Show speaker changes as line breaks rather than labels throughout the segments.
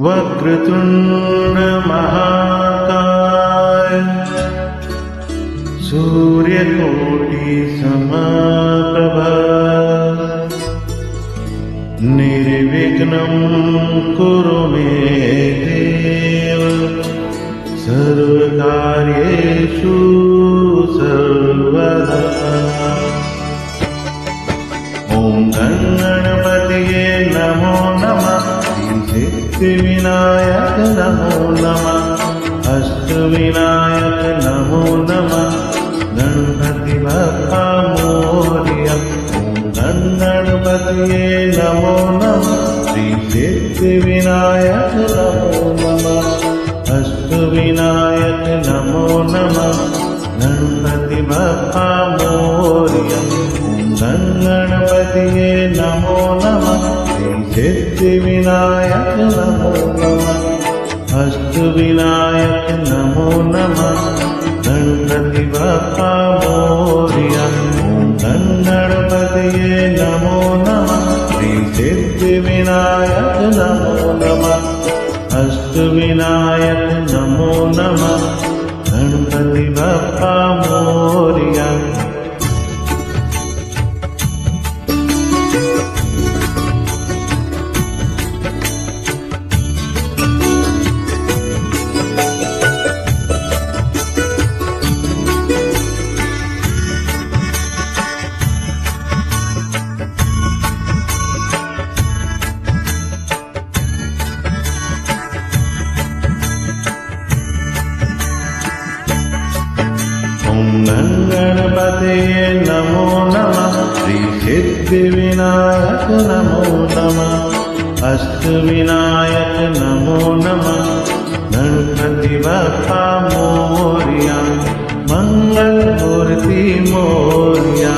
वक्रतुंड महाकाय सूर्यकोटि समप्रभा निर्विघ्नं कुरु मे देव सर्वकार्येषु सर्वदा। ॐ गणपतये नमो नमः। सिद्धिविनायक नमो नमः। अष्टविनायक नमो नमः। गणपति बप्पा मोरया। ॐ गणपतये नमो नमः। श्री सिद्धिविनायक नमो नमः। अष्टविनायक नमो नमः। गणपति बप्पा मोरया। गणपतये नमो नमः। सिद्धिविनायक नमो नमः। अष्टविनायक नमो नमः। गणपति बप्पा मोरया। गणपतये नमो नमः। श्री सिद्धिविनायक नमो नमः। अष्टविनायक नमो नमः। गणपति बप्पा मोरया। गणपतये नमो नमः। श्री सिद्धिविनायक नमो नमः। अष्टविनायक नमो नमः। गणपति बप्पा मोरया। मंगलमूर्ति मोरया।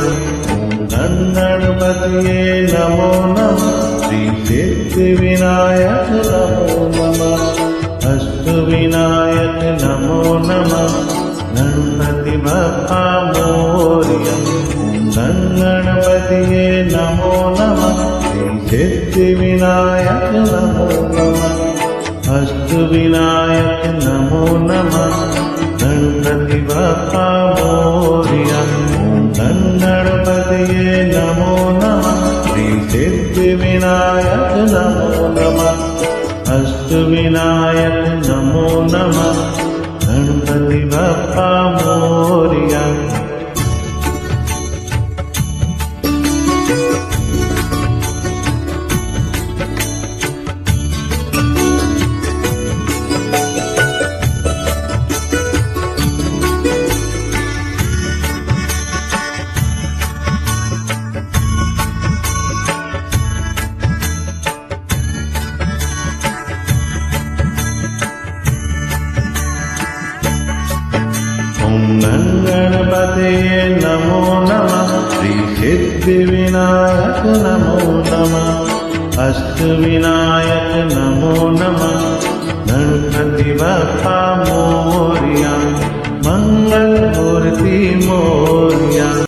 गणपतये नमो नमः। श्री सिद्धिविनायक नमो नमः। अष्टविनायक नमो नमः। गणपति बप्पा मोरया। गणपतये नमो नमः। श्री सिद्धिविनायक नमो नमः। अष्टविनायक नमो नमः। गणपति बप्पा मोरया। गणपतये नमो नमः। श्री सिद्धिविनायक नमो नमः। अष्टविनायक नमो नमः। गणपति बप्पा मोरया। गणपतये नमो नमः। श्री सिद्धिविनायक नमो नमः। अष्टविनायक